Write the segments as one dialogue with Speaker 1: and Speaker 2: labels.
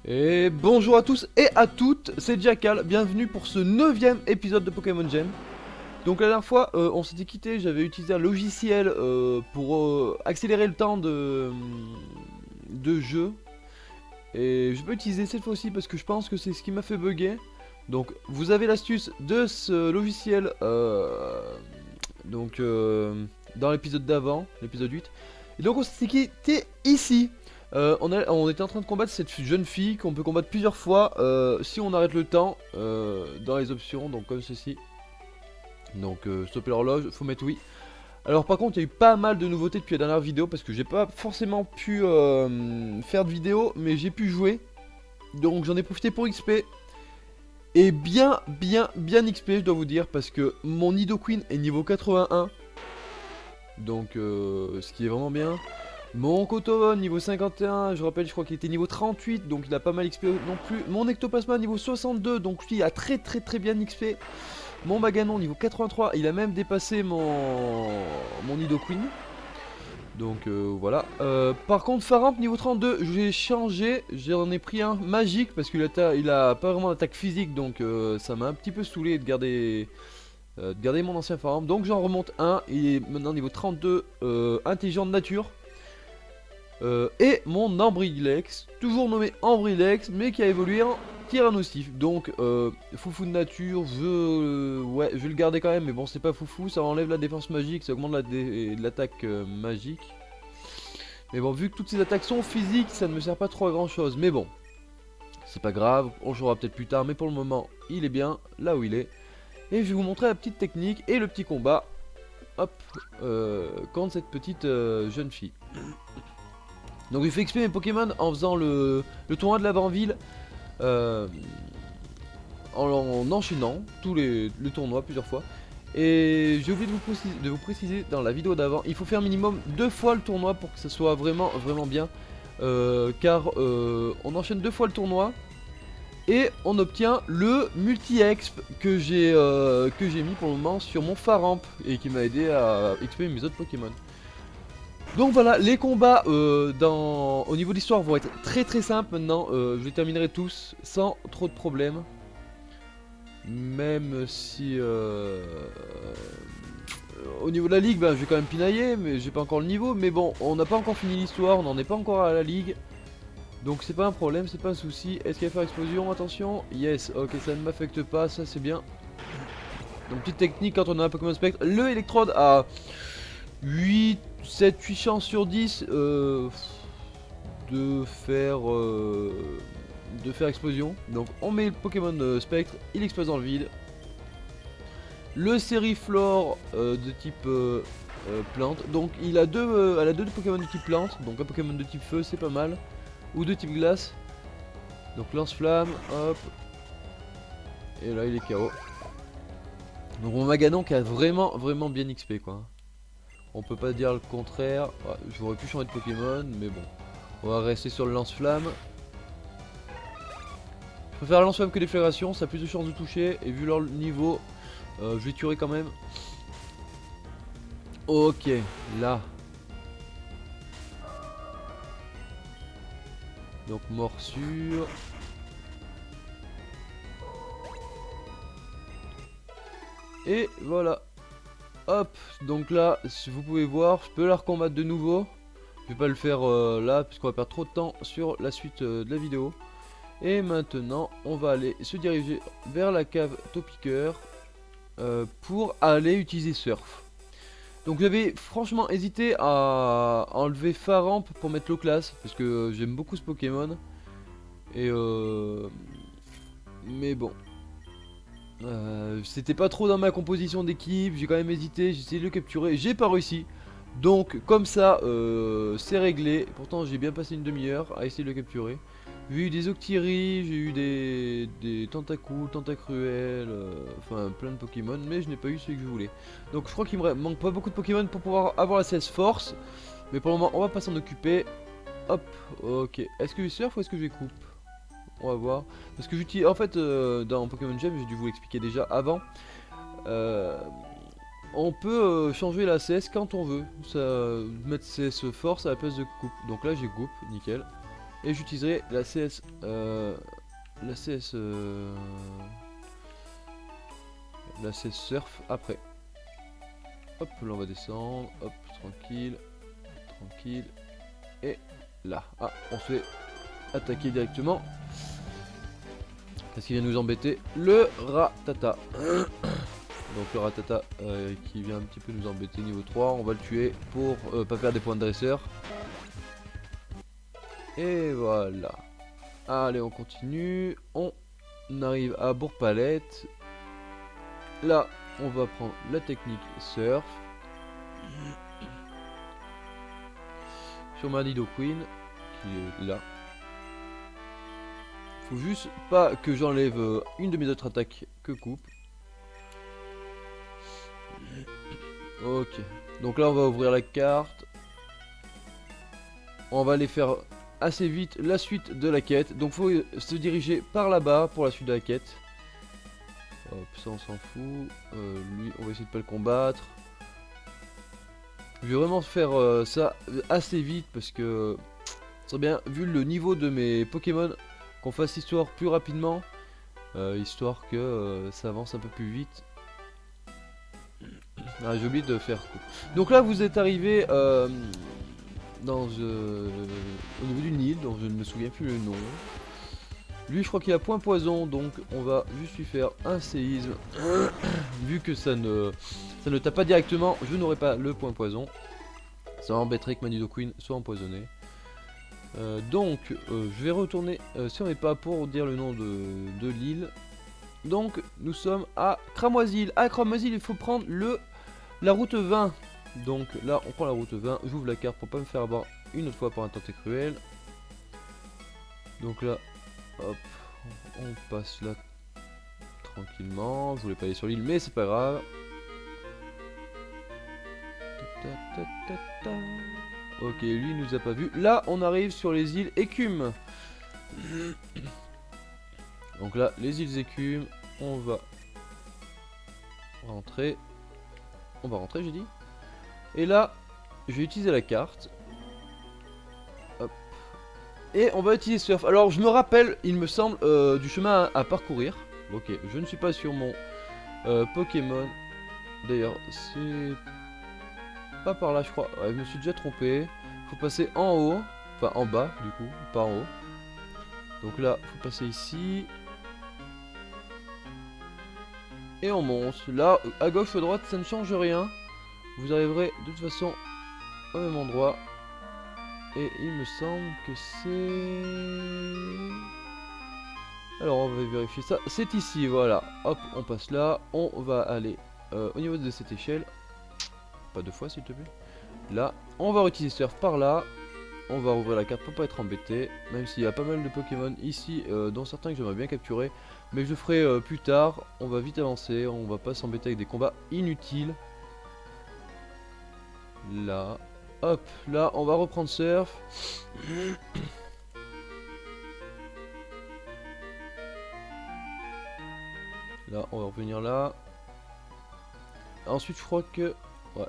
Speaker 1: Et bonjour à tous et à toutes, c'est Jackal, bienvenue pour ce 9ème épisode de Pokémon Gem. Donc la dernière fois, on s'était quitté, j'avais utilisé un logiciel pour accélérer le temps de jeu. Et je peux utiliser cette fois-ci parce que je pense que c'est ce qui m'a fait bugger. Donc vous avez l'astuce de ce logiciel dans l'épisode d'avant, l'épisode 8. Et donc on s'était quitté ici. On était en train de combattre cette jeune fille qu'on peut combattre plusieurs fois si on arrête le temps dans les options, donc comme ceci. Donc stopper l'horloge, faut mettre oui. Alors par contre il y a eu pas mal de nouveautés depuis la dernière vidéo parce que j'ai pas forcément pu faire de vidéo mais j'ai pu jouer. Donc j'en ai profité pour XP. Et bien XP je dois vous dire parce que mon Nidoqueen est niveau 81. Donc ce qui est vraiment bien. Mon Kotovon niveau 51, je rappelle je crois qu'il était niveau 38 donc il a pas mal XP non plus. Mon Ectoplasma niveau 62 donc lui il a très bien XP. Mon Maganon niveau 83, il a même dépassé mon Nidoqueen. Donc voilà. Par contre Faramp niveau 32, j'ai changé, j'en ai pris un magique parce qu'il a pas vraiment d'attaque physique donc ça m'a un petit peu saoulé de garder mon ancien Faramp. Donc j'en remonte un, il est maintenant niveau 32, intelligent de nature. Et mon Ambrilex, toujours nommé Ambrilex, mais qui a évolué en Tyrannosif. Donc, foufou de nature, ouais, je vais le garder quand même, mais bon, c'est pas foufou, ça enlève la défense magique, ça augmente l'attaque magique. Mais bon, vu que toutes ces attaques sont physiques, ça ne me sert pas trop à grand chose. Mais bon, c'est pas grave, on jouera peut-être plus tard, mais pour le moment, il est bien là où il est. Et je vais vous montrer la petite technique et le petit combat, hop, contre cette petite jeune fille. Donc j'ai fait XP mes Pokémon en faisant le tournoi de l'avant-ville en enchaînant le tournoi plusieurs fois. Et j'ai oublié de vous préciser dans la vidéo d'avant, il faut faire minimum 2 fois le tournoi pour que ça soit vraiment bien. Car on enchaîne 2 fois le tournoi et on obtient le multi-exp que j'ai mis pour le moment sur mon Faramp et qui m'a aidé à XP mes autres Pokémon. Donc voilà, les combats au niveau de l'histoire vont être très simples maintenant. Je les terminerai tous sans trop de problèmes. Même si au niveau de la ligue, ben, je vais quand même pinailler, mais j'ai pas encore le niveau. Mais bon, on n'a pas encore fini l'histoire, on n'en est pas encore à la ligue. Donc c'est pas un problème, c'est pas un souci. Est-ce qu'il va faire explosion? Attention, yes, ok, ça ne m'affecte pas, ça c'est bien. Donc petite technique quand on a un Pokémon Spectre, le électrode a 7-8 chances sur 10 de faire explosion. Donc on met le Pokémon Spectre, il explose dans le vide. Le Sériflore de type plante. Donc elle a deux Pokémon de type plante. Donc un Pokémon de type feu c'est pas mal. Ou de type glace. Donc lance-flamme, hop. Et là il est KO. Donc mon Maganon qui a vraiment bien XP quoi. On peut pas dire le contraire. Ouais, j'aurais pu changer de Pokémon, mais bon. On va rester sur le lance-flamme. Je préfère le lance-flamme que l'efflagration, ça a plus de chances de toucher. Et vu leur niveau, je vais tuer quand même. Ok, là. Donc morsure. Et voilà. Hop, donc là, si vous pouvez voir, je peux la recombattre de nouveau. Je vais pas le faire là, puisqu'on va perdre trop de temps sur la suite de la vidéo. Et maintenant, on va aller se diriger vers la cave Topiqueur pour aller utiliser Surf. Donc j'avais franchement hésité à enlever Faramp pour mettre l'eau classe, parce que j'aime beaucoup ce Pokémon. Et mais bon. C'était pas trop dans ma composition d'équipe, j'ai quand même hésité, j'ai essayé de le capturer, j'ai pas réussi. Donc comme ça, c'est réglé. Pourtant j'ai bien passé une demi-heure à essayer de le capturer. J'ai eu des Octilleries, j'ai eu des Tentacoules, Tentacruels, enfin plein de Pokémon, mais je n'ai pas eu celui que je voulais. Donc je crois qu'il me manque pas beaucoup de Pokémon pour pouvoir avoir la CS Force. Mais pour le moment on va pas s'en occuper. Hop, ok. Est-ce que je surf ou est-ce que je coupe? On va voir. Parce que j'utilise. En fait, dans Pokémon Gem, j'ai dû vous l'expliquer déjà avant. Euh, on peut changer la CS quand on veut. Ça, mettre CS force à la place de coupe. Donc là, j'ai coupe, nickel. Et j'utiliserai la CS... la CS... la CS Surf après. Hop, là on va descendre. Hop, tranquille. Tranquille. Et là. Ah, on se fait attaquer directement. Qu'est-ce qui vient nous embêter? Le Ratata. Donc le Ratata qui vient un petit peu nous embêter niveau 3. On va le tuer pour pas perdre des points de dresseur. Et voilà. Allez, on continue. On arrive à Bourg-Palette. Là, on va prendre la technique Surf. Sur ma Nidoqueen, qui est là. Faut juste pas que j'enlève une de mes autres attaques que coupe. Ok. Donc là, on va ouvrir la carte. On va aller faire assez vite la suite de la quête. Donc faut se diriger par là-bas pour la suite de la quête. Hop, ça on s'en fout. Lui, on va essayer de pas le combattre. Je vais vraiment faire ça assez vite parce que c'est bien, vu le niveau de mes Pokémon, qu'on fasse histoire plus rapidement, histoire que ça avance un peu plus vite. Ah, j'ai oublié de faire coup. Donc là, vous êtes arrivé dans au niveau d'une île dont je ne me souviens plus le nom. Lui, je crois qu'il a point poison, donc on va juste lui faire un séisme. Vu que ça ne tape pas directement, je n'aurai pas le point poison. Ça m'embêterait que ma Nidoqueen soit empoisonnée. Donc, je vais retourner, si on n'est pas pour dire le nom de l'île. Donc, nous sommes à Cramoisil. À Cramoisil, il faut prendre la route 20. Donc là, on prend la route 20. J'ouvre la carte pour pas me faire avoir une autre fois par un tenté cruel. Donc là, hop, on passe là tranquillement. Je voulais pas aller sur l'île, mais c'est pas grave. Ok, lui il nous a pas vu. Là, on arrive sur les îles Écume. Donc là, les îles Écume, on va rentrer. On va rentrer, j'ai dit. Et là, je vais utiliser la carte. Hop. Et on va utiliser Surf. Alors, je me rappelle, il me semble, du chemin à parcourir. Ok, je ne suis pas sur mon Pokémon. D'ailleurs, c'est pas par là, je crois. Ouais, je me suis déjà trompé. Faut passer en haut. Enfin, en bas, du coup, pas en haut. Donc là, faut passer ici. Et on monte. Là, à gauche ou à droite, ça ne change rien. Vous arriverez de toute façon au même endroit. Et il me semble que c'est... Alors on va vérifier ça. C'est ici, voilà. Hop, on passe là. On va aller au niveau de cette échelle. Pas deux fois s'il te plaît. Là, on va utiliser Surf par là. On va rouvrir la carte pour pas être embêté. Même s'il y a pas mal de Pokémon ici, dont certains que j'aimerais bien capturer. Mais je le ferai plus tard. On va vite avancer. On va pas s'embêter avec des combats inutiles. Là. Hop, là, on va reprendre Surf. Là, on va revenir là. Ensuite, je crois que... Ouais.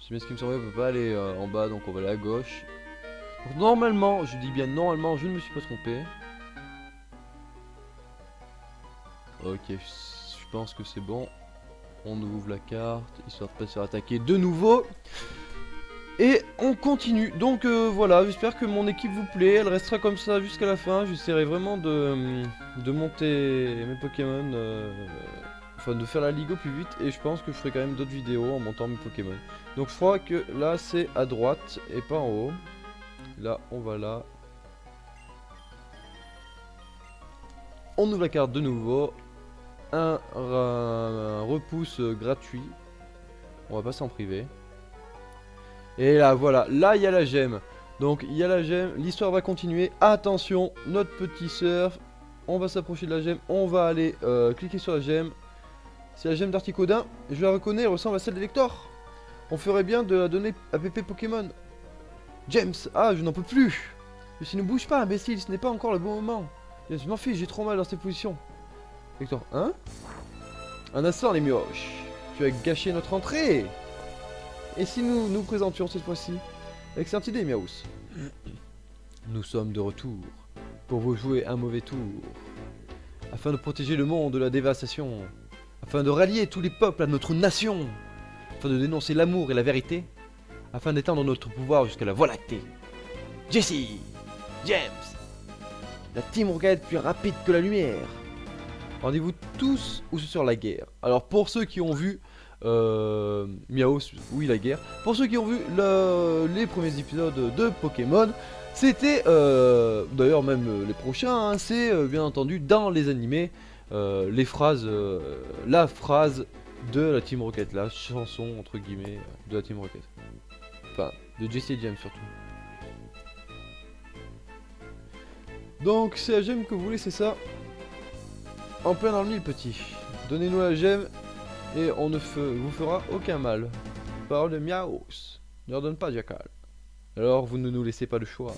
Speaker 1: C'est bien ce qui me semblait, on peut pas aller en bas, donc on va aller à gauche. Donc, normalement, je dis bien normalement, je ne me suis pas trompé. Ok, je pense que c'est bon. On ouvre la carte, histoire de pas se faire attaquer de nouveau. Et on continue. Donc voilà, j'espère que mon équipe vous plaît. Elle restera comme ça jusqu'à la fin. J'essaierai vraiment de monter mes Pokémon. Enfin, de faire la ligue au plus vite. Et je pense que je ferai quand même d'autres vidéos en montant mes Pokémon. Donc je crois que là, c'est à droite et pas en haut. Là, on va là. On ouvre la carte de nouveau. Un repousse gratuit. On va pas s'en priver. Et là, voilà, là il y a la gemme. Donc il y a la gemme, l'histoire va continuer. Attention, notre petit Surf. On va s'approcher de la gemme, on va aller cliquer sur la gemme. C'est la gemme d'Articodin, je la reconnais, elle ressemble à celle d'Elector. On ferait bien de la donner à Pépé Pokémon. James, ah je n'en peux plus. Mais si ne bouge pas, imbécile, ce n'est pas encore le bon moment. Je m'en fiche, j'ai trop mal dans cette position. Hector, hein? Un instant les mioches. Tu as gâché notre entrée. Et si nous nous présentions cette fois-ci? Excellente idée, Miaous. Nous sommes de retour pour vous jouer un mauvais tour, afin de protéger le monde de la dévastation, afin de rallier tous les peuples à notre nation, afin de dénoncer l'amour et la vérité, afin d'étendre notre pouvoir jusqu'à la Voie lactée. Jesse, James, la Team Rocket plus rapide que la lumière. Rendez-vous tous où se sort la guerre. Alors pour ceux qui ont vu Miaos, oui la guerre. Pour ceux qui ont vu les premiers épisodes de Pokémon, c'était d'ailleurs même les prochains, hein, c'est bien entendu dans les animés les phrases, la phrase de la Team Rocket, la chanson entre guillemets de la Team Rocket. Enfin, de Jesse et James surtout. Donc c'est la gemme que vous voulez, c'est ça? En plein dans le mille, petit. Donnez-nous la gemme et on ne vous fera aucun mal. Parole de Miaos. Ne leur donne pas, Jackal. Alors vous ne nous laissez pas le choix.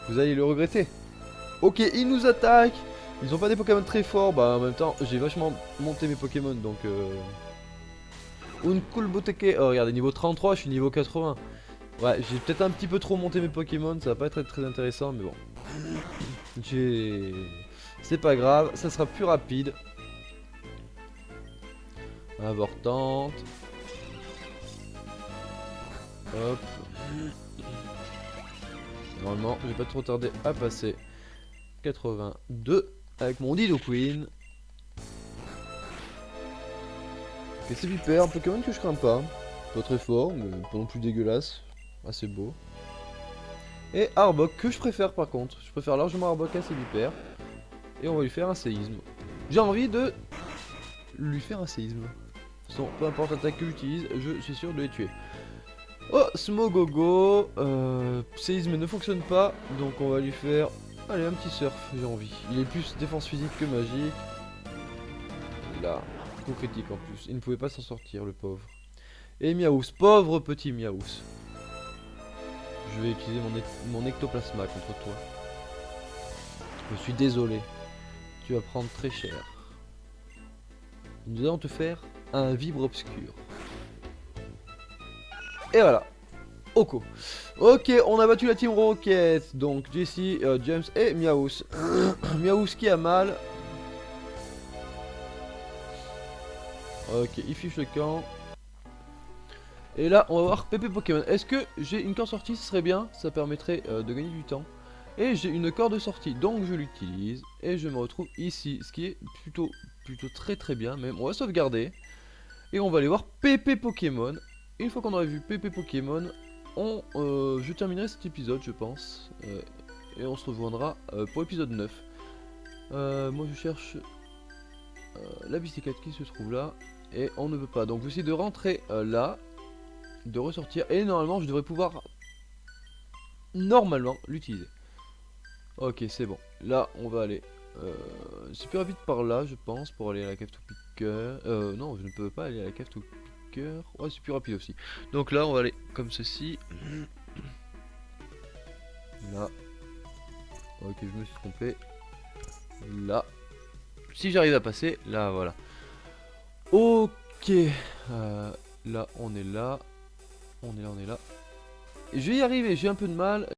Speaker 1: Vous allez le regretter. Ok, ils nous attaquent. Ils ont pas des Pokémon très forts. Bah en même temps, j'ai vachement monté mes Pokémon donc... Unkulboteke. Oh regardez, niveau 33, je suis niveau 80. Ouais, j'ai peut-être un petit peu trop monté mes Pokémon. Ça va pas être très intéressant, mais bon. C'est pas grave, ça sera plus rapide. Avortante. Hop. Normalement, je vais pas trop tarder à passer. 82 avec mon Nidoqueen. Ok, c'est Viper, un Pokémon que je crains pas. Pas très fort, mais pas non plus dégueulasse. Assez beau. Et Arbok que je préfère par contre. Je préfère largement Arbok à Viper. Et on va lui faire un séisme. J'ai envie de lui faire un séisme. De toute façon, peu importe l'attaque que j'utilise, je suis sûr de les tuer. Oh, Smogogo. Séisme ne fonctionne pas. Donc on va lui faire... Allez, un petit surf, j'ai envie. Il est plus défense physique que magique. Là, coup critique en plus. Il ne pouvait pas s'en sortir, le pauvre. Et Miaous, pauvre petit Miaous. Je vais utiliser mon ectoplasma contre toi. Je suis désolé. Tu vas prendre très cher. Nous allons te faire un vibre obscur. Et voilà. Oko. Ok, on a battu la Team Rocket. Donc Jesse, James et Miaous. Miaous qui a mal. Ok, il fiche le camp. Et là, on va voir PP Pokémon. Est-ce que j'ai une corde sortie? Ce serait bien. Ça permettrait de gagner du temps. Et j'ai une corde de sortie. Donc je l'utilise. Et je me retrouve ici. Ce qui est plutôt très bien. Mais on va sauvegarder. Et on va aller voir PP Pokémon. Une fois qu'on aura vu PP Pokémon, je terminerai cet épisode, je pense. Et on se rejoindra pour l'épisode 9. Moi je cherche la bicyclette qui se trouve là. Et on ne peut pas. Donc j'essaie de rentrer là. De ressortir. Et normalement je devrais pouvoir l'utiliser. Ok, c'est bon. Là on va aller. C'est plus rapide par là, je pense, pour aller à la cave to picker. Non, je ne peux pas aller à la cave to picker. Ouais, c'est plus rapide aussi. Donc là, on va aller comme ceci. Là. Ok, je me suis trompé. Là. Si j'arrive à passer, là, voilà. Ok. Là, on est là. On est là. Et je vais y arriver, j'ai un peu de mal.